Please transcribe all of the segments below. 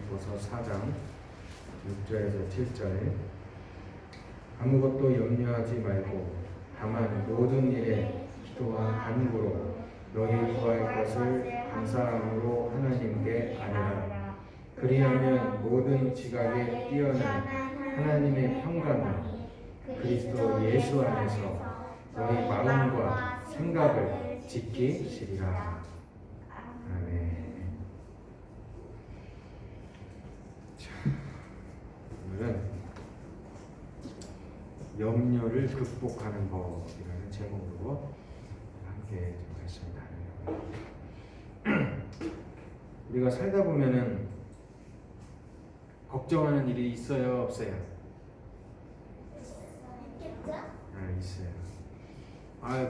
고린도후서 4장 6절에서 7절 아무것도 염려하지 말고 다만 모든 일에 기도와 간구로 너희 구할 것을 감사함으로 하나님께 아뢰라. 그리하면 모든 지각에 뛰어난 하나님의 평강이 그리스도 예수 안에서 너희 마음과 생각을 지키시리라. 아멘. 자, 오늘은 염려를 극복하는 법이라는 제목으로 함께 말씀 나누려고요. 우리가 살다 보면은 걱정하는 일이 있어요, 없어요? 있어요.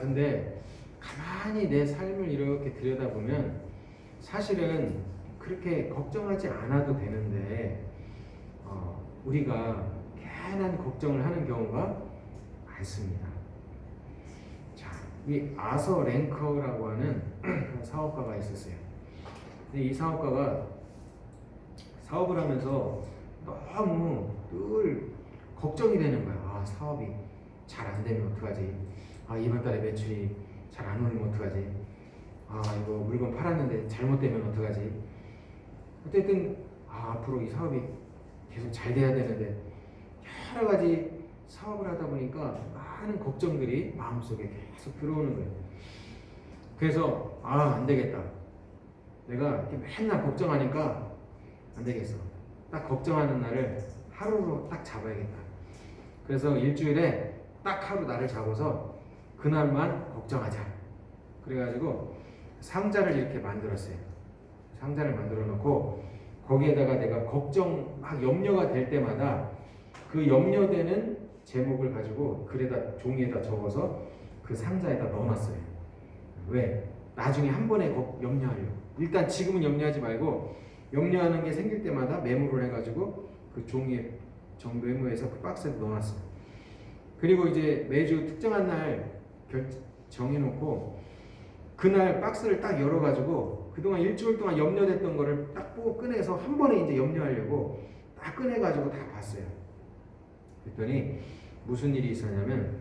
근데 가만히 내 삶을 이렇게 들여다보면 사실은 그렇게 걱정하지 않아도 되는데 우리가 괜한 걱정을 하는 경우가 많습니다. 자, 이 아서 랭커라고 하는 사업가가 있었어요. 근데 이 사업가가 사업을 하면서 너무 늘 걱정이 되는 거야. 사업이 잘 안 되면 어떡하지? 이번 달에 매출이 잘 안 오르면 어떡하지? 이거 물건 팔았는데 잘못되면 어떡하지? 어쨌든 앞으로 이 사업이 계속 잘 돼야 되는데 여러 가지 사업을 하다 보니까 많은 걱정들이 마음속에 계속 들어오는 거예요. 그래서 안 되겠다. 내가 이렇게 맨날 걱정하니까 안 되겠어. 딱 걱정하는 날을 하루로 딱 잡아야겠다. 그래서 일주일에 딱 하루 날을 잡아서 그날만 걱정하자. 그래가지고 상자를 이렇게 만들었어요. 상자를 만들어 놓고 거기에다가 내가 걱정 막 염려가 될 때마다 그 염려되는 제목을 가지고 글에다 종이에다 적어서 그 상자에다 넣어놨어요. 왜? 나중에 한 번에 염려하려고. 일단 지금은 염려하지 말고 염려하는 게 생길 때마다 메모를 해가지고 그 종이에 메모해서 그 박스에 넣어놨어요. 그리고 이제 매주 특정한 날 정해놓고 그날 박스를 딱 열어가지고 그동안 일주일 동안 염려됐던 거를 딱 꺼내서 한 번에 이제 염려하려고 딱 꺼내가지고 다 봤어요. 그랬더니 무슨 일이 있었냐면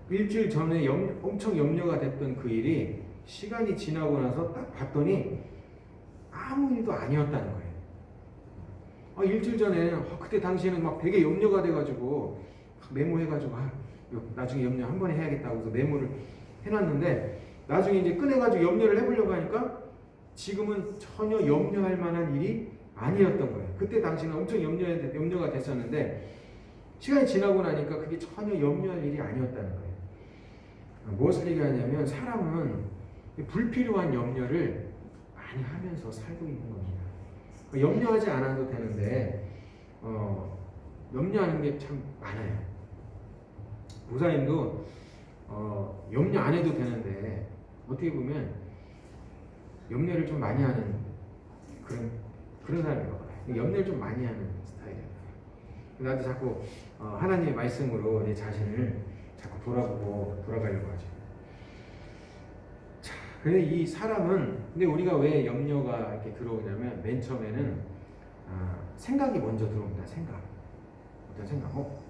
일주일 전에 엄청 염려가 됐던 그 일이 시간이 지나고 나서 딱 봤더니 아무 일도 아니었다는 거예요. 일주일 전에 그때 당시에는 막 되게 염려가 돼가지고 메모해가지고 나중에 염려 한 번에 해야겠다고 해서 메모를 해놨는데 나중에 이제 꺼내가지고 염려를 해보려고 하니까 지금은 전혀 염려할 만한 일이 아니었던 거예요. 그때 당시는 엄청 염려가 됐었는데 시간이 지나고 나니까 그게 전혀 염려할 일이 아니었다는 거예요. 무엇을 얘기하냐면 사람은 불필요한 염려를 많이 하면서 살고 있는 겁니다. 염려하지 않아도 되는데 염려하는 게 참 많아요. 목사님도 염려 안 해도 되는데 어떻게 보면 염려를 좀 많이 하는 그런 사람인가 봐요. 염려를 좀 많이 하는 스타일이에요. 나도 자꾸 하나님의 말씀으로 내 자신을 자꾸 돌아가려고 하죠. 자, 근데 이 사람은 근데 우리가 왜 염려가 이렇게 들어오냐면 맨 처음에는 생각이 먼저 들어옵니다. 어떤 생각?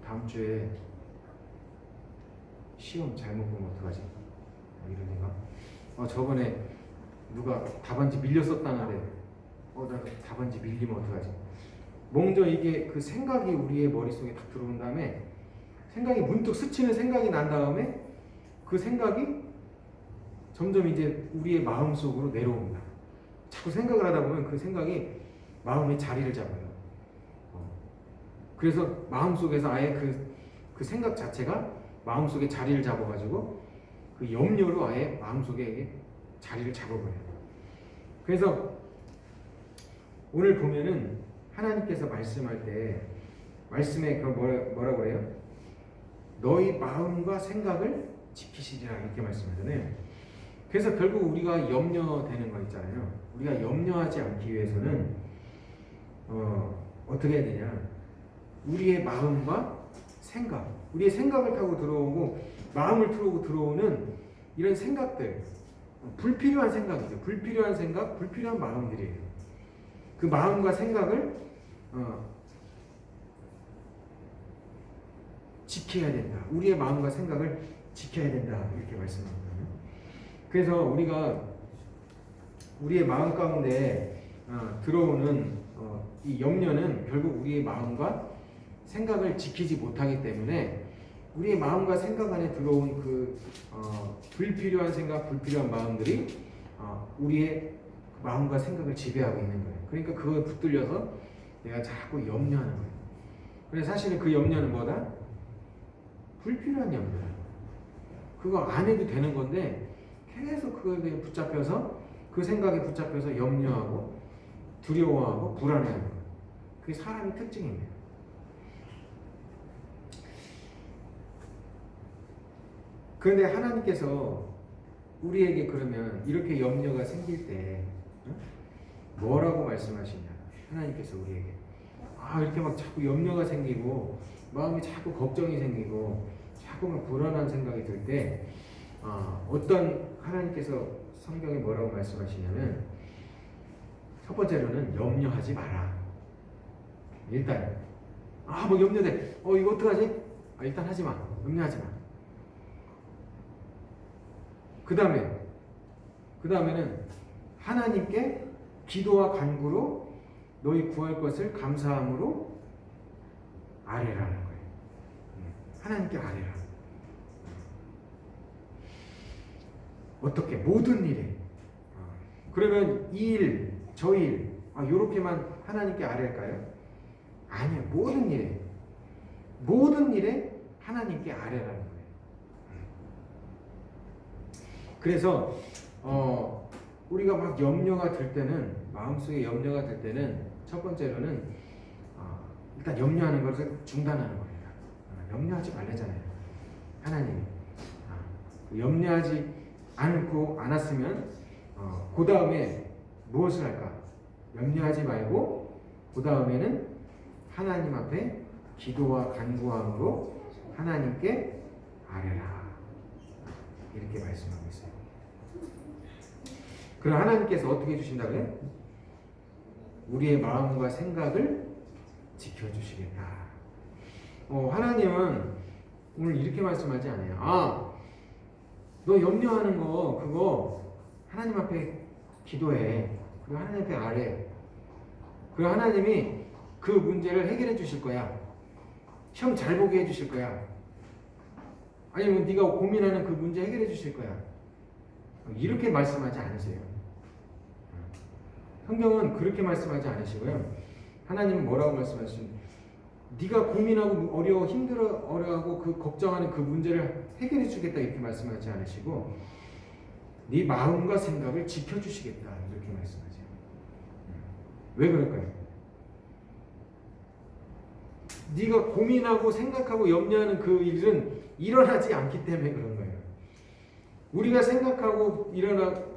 다음 주에 시험 잘못 보면 어떡하지? 이런 생각. 저번에 누가 답안지 밀렸었다는데 나도 답안지 밀리면 어떡하지? 먼저 이게 그 생각이 우리의 머릿속에 딱 들어온 다음에 생각이 문득 스치는 생각이 난 다음에 그 생각이 점점 이제 우리의 마음속으로 내려옵니다. 자꾸 생각을 하다 보면 그 생각이 마음의 자리를 잡아요. 그래서 마음속에서 아예 그 생각 자체가 마음속에 자리를 잡아가지고 그 염려로 아예 마음속에 자리를 잡아버려요. 그래서 오늘 보면은 하나님께서 말씀할 때 말씀에 뭐라고 해요? 너희 마음과 생각을 지키시리라 이렇게 말씀하잖아요. 그래서 결국 우리가 염려되는 거 있잖아요. 우리가 염려하지 않기 위해서는 어떻게 해야 되냐? 우리의 마음과 생각, 우리의 생각을 타고 들어오고 마음을 타고 들어오는 이런 생각들, 불필요한 생각이죠. 불필요한 생각, 불필요한 마음들이에요. 그 마음과 생각을 지켜야 된다. 우리의 마음과 생각을 지켜야 된다. 이렇게 말씀합니다. 그래서 우리가 우리의 마음 가운데 들어오는 이 염려는 결국 우리의 마음과 생각을 지키지 못하기 때문에 우리의 마음과 생각 안에 들어온 그 불필요한 생각, 불필요한 마음들이 우리의 마음과 생각을 지배하고 있는 거예요. 그러니까 그거에 붙들려서 내가 자꾸 염려하는 거예요. 그래서 사실은 그 염려는 뭐다? 불필요한 염려다. 그거 안 해도 되는 건데 계속 그거에 붙잡혀서 그 생각에 붙잡혀서 염려하고 두려워하고 불안해하는 거예요. 그게 사람의 특징입니다. 그런데 하나님께서 우리에게 그러면 이렇게 염려가 생길 때 뭐라고 말씀하시냐? 하나님께서 우리에게 이렇게 막 자꾸 염려가 생기고 마음이 자꾸 걱정이 생기고 자꾸 막 불안한 생각이 들 때 어떤 하나님께서 성경에 뭐라고 말씀하시냐면 첫 번째로는 염려하지 마라. 일단 뭐 염려돼. 이거 어떡하지? 일단 하지 마. 염려하지 마. 그 다음에는 하나님께 기도와 간구로 너희 구할 것을 감사함으로 아뢰라는 거예요. 하나님께 아뢰라. 어떻게? 모든 일에. 그러면 이 일, 저 일, 요렇게만 하나님께 아뢰일까요? 아니요. 모든 일에 하나님께 아뢰라는 거예요. 그래서 우리가 막 염려가 들 때는, 마음속에 염려가 들 때는 첫 번째로는 일단 염려하는 것을 중단하는 겁니다. 염려하지 말래잖아요. 하나님이 염려하지 않았으면 그 다음에 무엇을 할까? 염려하지 말고 그 다음에는 하나님 앞에 기도와 간구함으로 하나님께 아뢰라. 이렇게 말씀하고 있어요. 그럼 하나님께서 어떻게 해주신다고요? 우리의 마음과 생각을 지켜주시겠다. 하나님은 오늘 이렇게 말씀하지 않아요. 너 염려하는 거 그거 하나님 앞에 기도해. 그리고 하나님 앞에 아뢰. 그리고 하나님이 그 문제를 해결해 주실 거야. 시험 잘 보게 해 주실 거야. 아니면 네가 고민하는 그 문제 해결해 주실 거야. 이렇게 말씀하지 않으세요. 성경은 그렇게 말씀하지 않으시고요. 하나님은 뭐라고 말씀하시는지 네가 고민하고 어려워하고 그 걱정하는 그 문제를 해결해 주겠다 이렇게 말씀하지 않으시고 네 마음과 생각을 지켜주시겠다 이렇게 말씀하세요. 왜 그럴까요? 네가 고민하고 생각하고 염려하는 그 일은 일어나지 않기 때문에 그런 거예요. 우리가 생각하고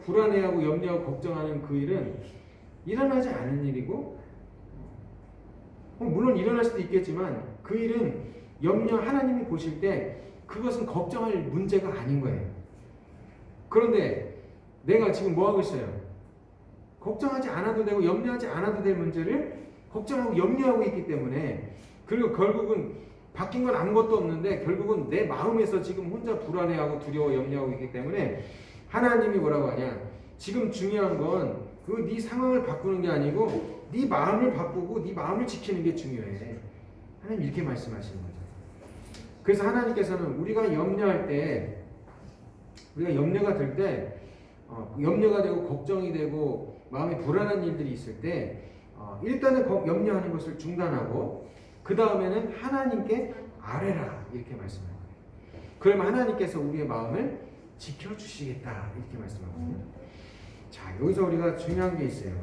불안해하고 염려하고 걱정하는 그 일은 일어나지 않은 일이고 물론 일어날 수도 있겠지만 그 일은 하나님이 보실 때 그것은 걱정할 문제가 아닌 거예요. 그런데 내가 지금 뭐 하고 있어요? 걱정하지 않아도 되고 염려하지 않아도 될 문제를 걱정하고 염려하고 있기 때문에 그리고 결국은 바뀐 건 아무것도 없는데 결국은 내 마음에서 지금 혼자 불안해하고 두려워 염려하고 있기 때문에 하나님이 뭐라고 하냐? 지금 중요한 건 그 네 상황을 바꾸는 게 아니고 네 마음을 바꾸고 네 마음을 지키는 게 중요해. 하나님 이렇게 말씀하시는 거죠. 그래서 하나님께서는 우리가 염려할 때 우리가 염려가 들 때 염려가 되고 걱정이 되고 마음에 불안한 일들이 있을 때 일단은 염려하는 것을 중단하고 그 다음에는 하나님께 아뢰라 이렇게 말씀합니다. 그러면 하나님께서 우리의 마음을 지켜주시겠다 이렇게 말씀하거든요. 자, 여기서 우리가 중요한 게 있어요.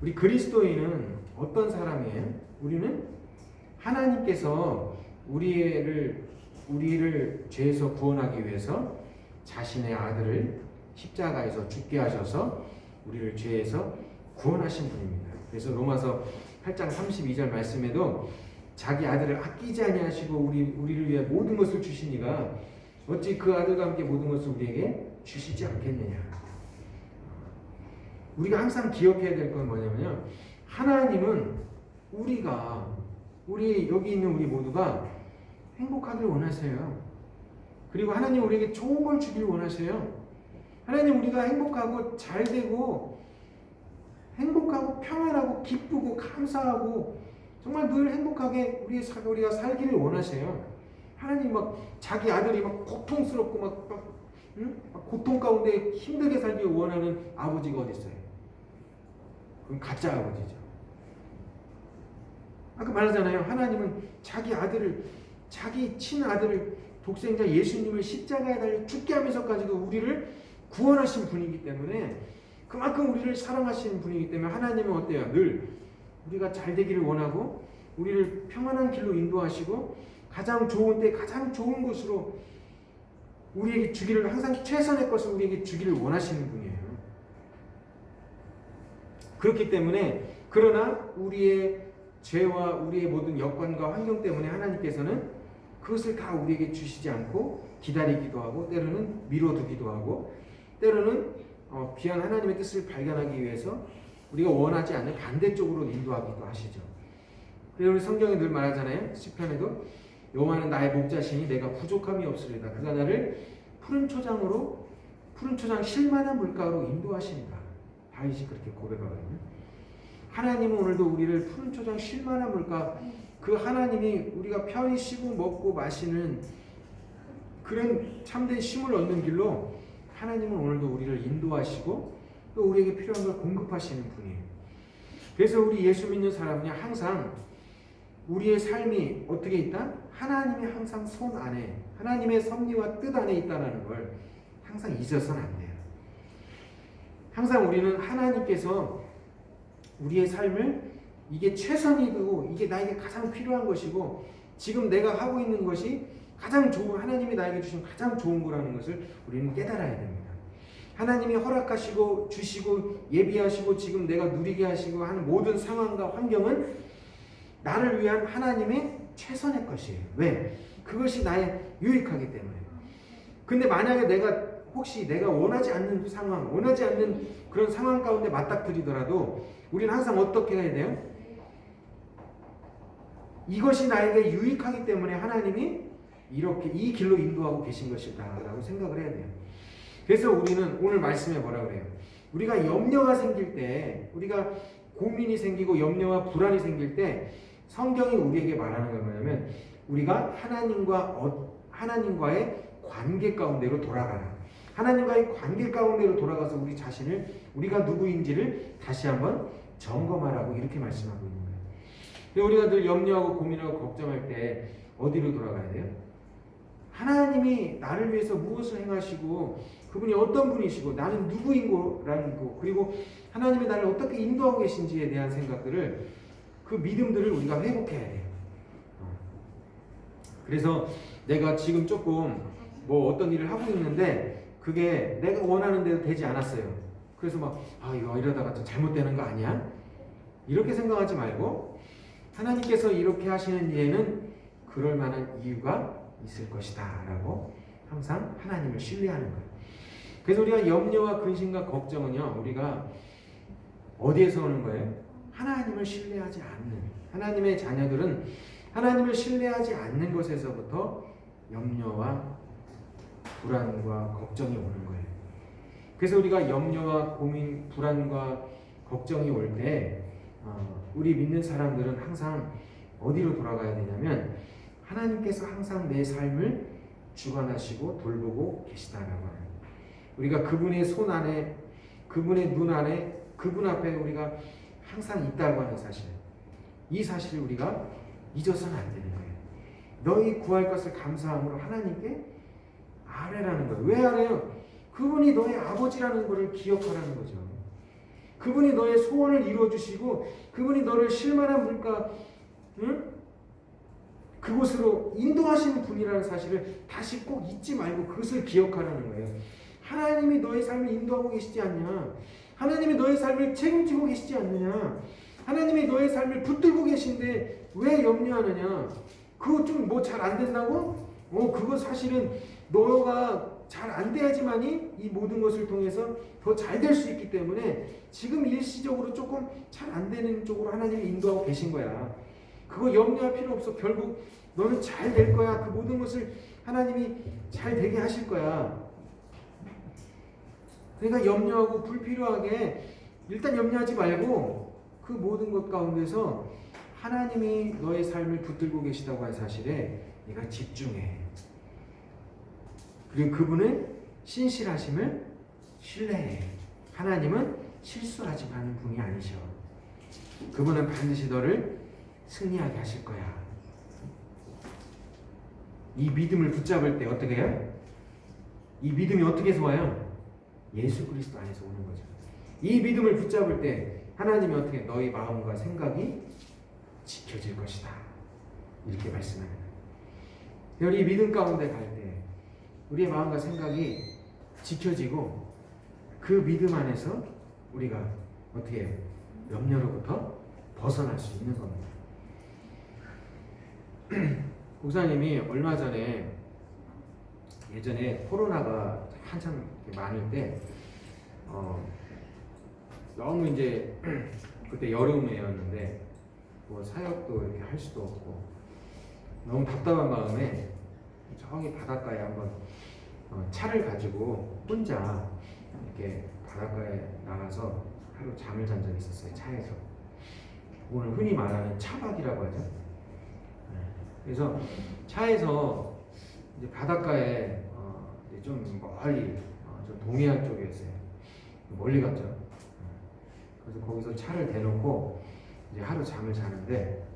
우리 그리스도인은 어떤 사람이에요? 우리는 하나님께서 우리를 죄에서 구원하기 위해서 자신의 아들을 십자가에서 죽게 하셔서 우리를 죄에서 구원하신 분입니다. 그래서 로마서 8장 32절 말씀에도 자기 아들을 아끼지 아니하시고 우리를 위해 모든 것을 주시니가 어찌 그 아들과 함께 모든 것을 우리에게 주시지 않겠느냐. 우리가 항상 기억해야 될 건 뭐냐면요. 하나님은 우리 여기 있는 우리 모두가 행복하길 원하세요. 그리고 하나님 우리에게 좋은 걸 주길 원하세요. 하나님 우리가 행복하고 잘 되고 행복하고 평안하고 기쁘고 감사하고 정말 늘 행복하게 우리가 살기를 원하세요. 하나님 막 자기 아들이 막 고통스럽고 막 고통 가운데 힘들게 살기 원하는 아버지가 어디 있어요? 그건 가짜 아버지죠. 아까 말하잖아요. 하나님은 자기 친아들을 독생자 예수님을 십자가에 달려 죽게 하면서까지도 우리를 구원하신 분이기 때문에 그만큼 우리를 사랑하시는 분이기 때문에 하나님은 어때요? 늘 우리가 잘 되기를 원하고 우리를 평안한 길로 인도하시고 가장 좋은 때 가장 좋은 곳으로 우리에게 주기를 항상 최선의 것을 우리에게 주기를 원하시는 분이에요. 그렇기 때문에 그러나 우리의 죄와 우리의 모든 여건과 환경 때문에 하나님께서는 그것을 다 우리에게 주시지 않고 기다리기도 하고 때로는 미뤄두기도 하고 때로는 귀한 하나님의 뜻을 발견하기 위해서 우리가 원하지 않는 반대쪽으로 인도하기도 하시죠. 그래서 우리 성경에 늘 말하잖아요. 시편에도 여호와는 나의 목자시니 내가 부족함이 없으리다. 그가 나를 푸른 초장 쉴만한 물가로 인도하신다. 다윗이 그렇게 고백하거든요. 하나님은 오늘도 우리를 푸른 초장 쉴만한 물가, 그 하나님이 우리가 편히 쉬고 먹고 마시는 그런 참된 쉼을 얻는 길로 하나님은 오늘도 우리를 인도하시고 또 우리에게 필요한 걸 공급하시는 분이에요. 그래서 우리 예수 믿는 사람은요, 항상 우리의 삶이 어떻게 있다? 하나님이 항상 손 안에, 하나님의 섭리와 뜻 안에 있다는 걸 항상 잊어서는 안 돼요. 항상 우리는 하나님께서 우리의 삶을 이게 최선이고 이게 나에게 가장 필요한 것이고 지금 내가 하고 있는 것이 가장 좋은, 하나님이 나에게 주신 가장 좋은 거라는 것을 우리는 깨달아야 됩니다. 하나님이 허락하시고 주시고 예비하시고 지금 내가 누리게 하시고 하는 모든 상황과 환경은 나를 위한 하나님의 최선의 것이에요. 왜? 그것이 나의 유익하기 때문에. 근데 만약에 혹시 내가 원하지 않는 상황, 원하지 않는 그런 상황 가운데 맞닥뜨리더라도 우리는 항상 어떻게 해야 돼요? 이것이 나에게 유익하기 때문에 하나님이 이렇게 이 길로 인도하고 계신 것이다라고 생각을 해야 돼요. 그래서 우리는 오늘 말씀에 뭐라 그래요? 우리가 염려가 생길 때, 우리가 고민이 생기고 염려와 불안이 생길 때 성경이 우리에게 말하는 건 뭐냐면 우리가 하나님과의 관계 가운데로 돌아가라. 하나님과의 관계 가운데로 돌아가서 우리 자신을 우리가 누구인지를 다시 한번 점검하라고 이렇게 말씀하고 있는 거예요. 우리가 늘 염려하고 고민하고 걱정할 때 어디로 돌아가야 돼요? 하나님이 나를 위해서 무엇을 행하시고 그분이 어떤 분이시고 나는 누구인고라는 거, 그리고 하나님이 나를 어떻게 인도하고 계신지에 대한 생각들을, 그 믿음들을 우리가 회복해야 돼요. 그래서 내가 지금 조금 어떤 일을 하고 있는데 그게 내가 원하는 대로 되지 않았어요. 그래서 이거 이러다가 또 잘못되는 거 아니야? 이렇게 생각하지 말고 하나님께서 이렇게 하시는 이유는 그럴 만한 이유가 있을 것이다 라고 항상 하나님을 신뢰하는 거예요. 그래서 우리가 염려와 근심과 걱정은요, 우리가 어디에서 오는 거예요? 하나님을 신뢰하지 않는, 하나님의 자녀들은 하나님을 신뢰하지 않는 것에서부터 염려와 불안과 걱정이 오는 거예요. 그래서 우리가 염려와 고민, 불안과 걱정이 올 때 우리 믿는 사람들은 항상 어디로 돌아가야 되냐면 하나님께서 항상 내 삶을 주관하시고 돌보고 계시다라고 합니다. 우리가 그분의 손 안에, 그분의 눈 안에, 그분 앞에 우리가 항상 있다고 하는 사실, 이 사실을 우리가 잊어서는 안 되는 거예요. 너희 구할 것을 감사함으로 하나님께 아뢰라는 거예요. 왜 아뢰요? 그분이 너의 아버지라는 것을 기억하라는 거죠. 그분이 너의 소원을 이루어주시고 그분이 너를 쉴만한 물가, 그곳으로 인도하시는 분이라는 사실을 다시 꼭 잊지 말고 그것을 기억하라는 거예요. 하나님이 너의 삶을 인도하고 계시지 않냐? 하나님이 너의 삶을 책임지고 계시지 않느냐? 하나님이 너의 삶을 붙들고 계신데 왜 염려하느냐? 그거 좀 잘 안 된다고? 그거 사실은 너가 잘 안 돼야지만이 이 모든 것을 통해서 더 잘 될 수 있기 때문에 지금 일시적으로 조금 잘 안 되는 쪽으로 하나님이 인도하고 계신 거야. 그거 염려할 필요 없어. 결국 너는 잘 될 거야. 그 모든 것을 하나님이 잘 되게 하실 거야. 그러니까 염려하고 불필요하게 일단 염려하지 말고 그 모든 것 가운데서 하나님이 너의 삶을 붙들고 계시다고 한 사실에 네가 집중해. 그리고 그분은 신실하심을 신뢰해. 하나님은 실수하지 않는 분이 아니셔. 그분은 반드시 너를 승리하게 하실 거야. 이 믿음을 붙잡을 때 어떻게 해요? 이 믿음이 어떻게서 와요? 예수 그리스도 안에서 오는 거죠. 이 믿음을 붙잡을 때 하나님이 어떻게 너희 마음과 생각이 지켜질 것이다. 이렇게 말씀합니다. 우리 믿음 가운데 갈 때 우리의 마음과 생각이 지켜지고 그 믿음 안에서 우리가 어떻게 해요? 염려로부터 벗어날 수 있는 겁니다. 목사님이 얼마 전에 예전에 코로나가 한참 많을 때 너무 이제 그때 여름이었는데 뭐 사역도 이렇게 할 수도 없고 너무 답답한 마음에 저기 바닷가에 한번 차를 가지고 혼자 이렇게 바닷가에 나가서 하루 잠을 잔 적이 있었어요. 차에서. 오늘 흔히 말하는 차박이라고 하죠. 그래서 차에서 이제 바닷가에 이제 좀 멀리 좀 동해안 쪽이었어요. 멀리 갔죠. 그래서 거기서 차를 대놓고 이제 하루 잠을 자는데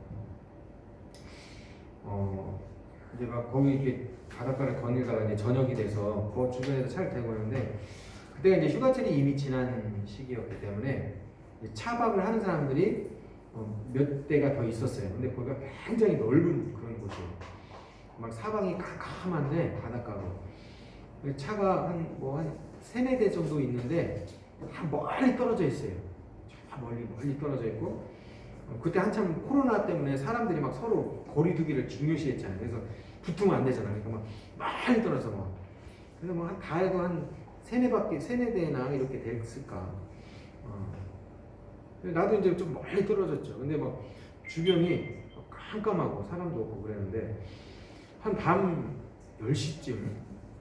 이제 막 거기 이렇게 바닷가를 거닐다가 이제 저녁이 돼서 그 주변에서 차를 대고 있는데 그때가 이제 휴가철이 이미 지난 시기였기 때문에 차박을 하는 사람들이 몇 대가 더 있었어요. 근데 거기가 굉장히 넓은 그런 곳이에요. 막 사방이 캄캄한데 바닷가로 차가 한 세네 대 정도 있는데 다 멀리 떨어져 있어요. 저 멀리 떨어져 있고 그때 한참 코로나 때문에 사람들이 막 서로 거리 두기를 중요시했잖아요. 그래서 붙으면 안 되잖아요. 그러니까 막 많이 떨어져 막. 그래서 뭐 다 해도 한 세네 대나 이렇게 됐을까. 나도 이제 좀 멀리 떨어졌죠. 근데 막 주변이 깜깜하고 사람도 없고 그랬는데 한 밤 10시쯤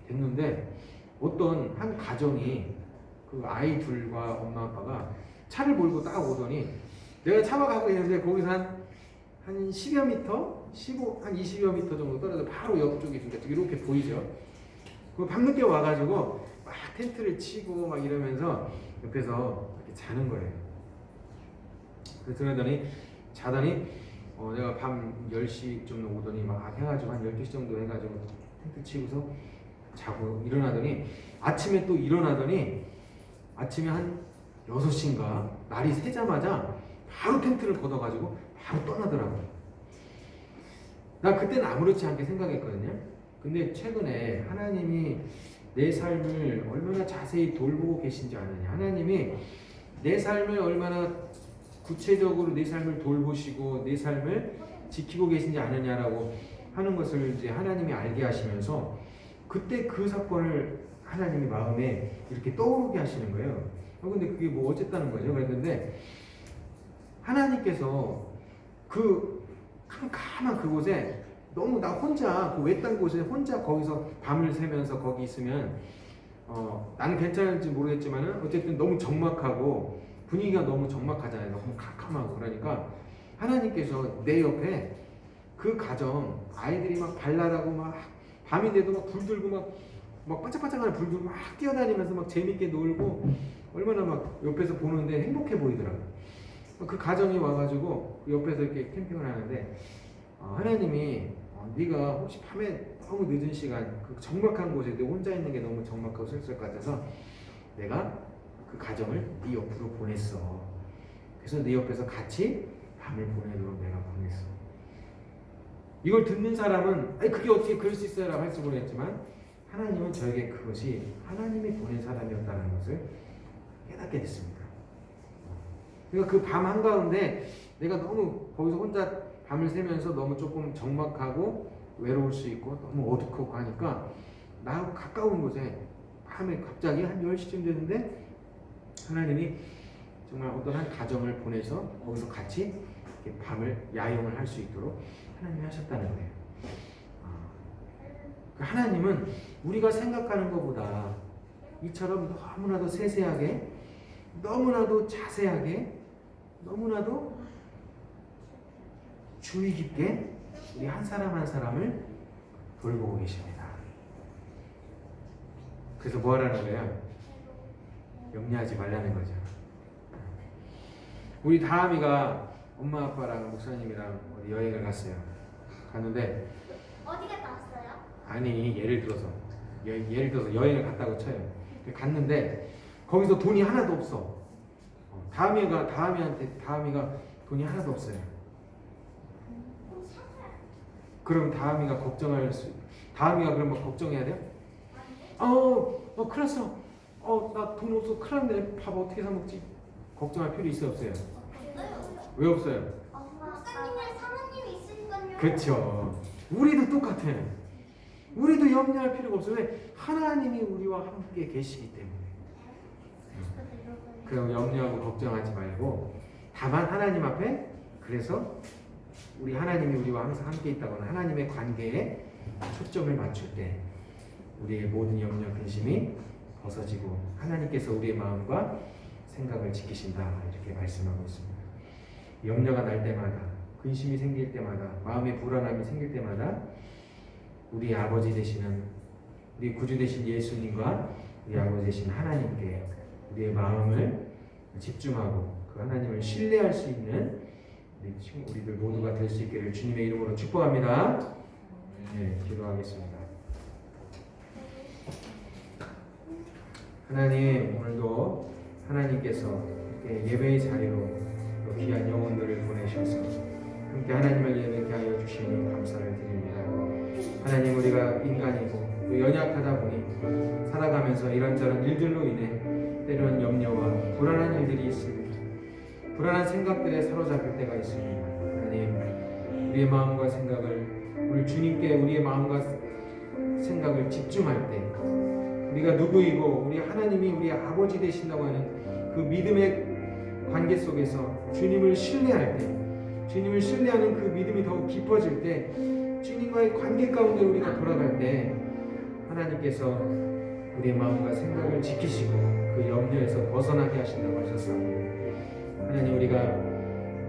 됐는데 어떤 한 가정이 그 아이 둘과 엄마 아빠가 차를 몰고 딱 오더니 내가 차박하고 있는데 거기서 한 10여 미터? 한 20여 미터 정도 떨어져 바로 옆쪽이 이렇게 보이죠. 그 밤늦게 와가지고 막 텐트를 치고 막 이러면서 옆에서 이렇게 자는 거예요. 그래서 그러더니 자더니 내가 밤 10시쯤 오더니 막 해가지고 한 12시 정도 해가지고 텐트 치고서 자고 일어나더니 아침에 또 일어나더니 아침에 한 6시인가 날이 새자마자 바로 텐트를 걷어가지고 바로 떠나더라고요. 나 그때는 아무렇지 않게 생각했거든요. 근데 최근에 하나님이 내 삶을 얼마나 자세히 돌보고 계신지 아느냐. 하나님이 내 삶을 얼마나 구체적으로 내 삶을 돌보시고 내 삶을 지키고 계신지 아느냐라고 하는 것을 이제 하나님이 알게 하시면서 그때 그 사건을 하나님이 마음에 이렇게 떠오르게 하시는 거예요. 근데 그게 뭐 어쨌다는 거죠. 그랬는데 하나님께서 그 캄캄한 그곳에 너무 나 혼자 그 외딴 곳에 혼자 거기서 밤을 새면서 거기 있으면 나는 괜찮을지 모르겠지만은 어쨌든 너무 적막하고 분위기가 너무 적막하잖아요. 너무 캄캄하고 그러니까 하나님께서 내 옆에 그 가정 아이들이 막 발랄하고 막 밤인데도 막 불 들고 막 반짝반짝하는 불 들고 막 뛰어다니면서 막 재밌게 놀고 얼마나 막 옆에서 보는데 행복해 보이더라고요. 그 가정이 와가지고 그 옆에서 이렇게 캠핑을 하는데 하나님이 네가 혹시 밤에 너무 늦은 시간 그 적막한 곳에 내 혼자 있는 게 너무 적막하고 슬플 것 같아서 내가 그 가정을 네 옆으로 보냈어. 그래서 네 옆에서 같이 밤을 보내도록 내가 보냈어. 이걸 듣는 사람은 아니 그게 어떻게 그럴 수 있어요? 라고 할지 모르겠지만 하나님은 저에게 그것이 하나님이 보낸 사람이었다는 것을 깨닫게 됐습니다. 그러니까 그 밤 한가운데 내가 너무 거기서 혼자 밤을 새면서 너무 조금 적막하고 외로울 수 있고 너무 어둡고 하니까 나하고 가까운 곳에 밤에 갑자기 한 10시쯤 됐는데 하나님이 정말 어떤 한 가정을 보내서 거기서 같이 이렇게 밤을 야영을 할 수 있도록 하나님이 하셨다는 거예요. 하나님은 우리가 생각하는 것보다 이처럼 너무나도 세세하게, 너무나도 자세하게, 너무나도 주의 깊게 우리 한 사람 한 사람을 돌보고 계십니다. 그래서 뭐 하라는 거예요? 염려하지 말라는 거죠. 우리 다함이가 엄마 아빠랑 목사님이랑 어디 여행을 갔어요. 갔는데 어디 갔다 왔어요? 아니 예를 들어서 여행을 갔다고 쳐요. 갔는데 거기서 돈이 하나도 없어. 다함이가 돈이 하나도 없어요. 그럼 다함이가 그럼 뭐 걱정해야 돼요? 큰일 났어. 나 돈 없어. 큰일 났네. 밥 어떻게 사 먹지? 걱정할 필요 있어요, 없어요? 왜 없어요? 목사님이랑 사모님이 있으니까요. 그렇죠. 우리도 똑같아요. 우리도 염려할 필요가 없어요. 왜? 하나님이 우리와 함께 계시기 때문에. 그럼 염려하고 걱정하지 말고 다만 하나님 앞에 그래서 우리 하나님이 우리와 항상 함께 있다거나 하나님의 관계에 초점을 맞출 때 우리의 모든 염려 근심이 벗어지고 하나님께서 우리의 마음과 생각을 지키신다 이렇게 말씀하고 있습니다. 염려가 날 때마다 근심이 생길 때마다 마음의 불안함이 생길 때마다 우리 아버지 되시는 우리 구주 되신 예수님과 우리 아버지 되신 하나님께 우리의 마음을 집중하고 그 하나님을 신뢰할 수 있는 우리들 모두가 될 수 있기를 주님의 이름으로 축복합니다. 네, 기도하겠습니다. 하나님, 오늘도 하나님께서 이렇게 예배의 자리로 또 귀한 영혼들을 보내셔서 함께 하나님을 예배케 하여 주시니 감사를 드립니다. 하나님, 우리가 인간이고 또 연약하다 보니 살아가면서 이런저런 일들로 인해 때로는 염려와 불안한 일들이 있습니다. 불안한 생각들에 사로잡힐 때가 있습니다. 하나님, 우리의 마음과 생각을 오늘 주님께 우리의 마음과 생각을 집중할 때 우리가 누구이고 우리 하나님이 우리 아버지 되신다고 하는 그 믿음의 관계 속에서 주님을 신뢰할 때 주님을 신뢰하는 그 믿음이 더욱 깊어질 때 주님과의 관계 가운데 우리가 돌아갈 때 하나님께서 우리의 마음과 생각을 지키시고 그 염려에서 벗어나게 하신다고 하셨습니다. 하나님, 우리가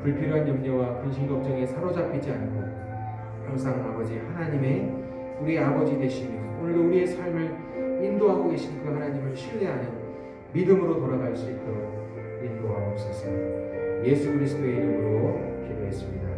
불필요한 염려와 근심 걱정에 사로잡히지 않고 항상 아버지 하나님의 우리 아버지 되시며 오늘도 우리의 삶을 인도하고 계신 그 하나님을 신뢰하는 믿음으로 돌아갈 수 있도록 인도하옵소서. 예수 그리스도의 이름으로 기도했습니다.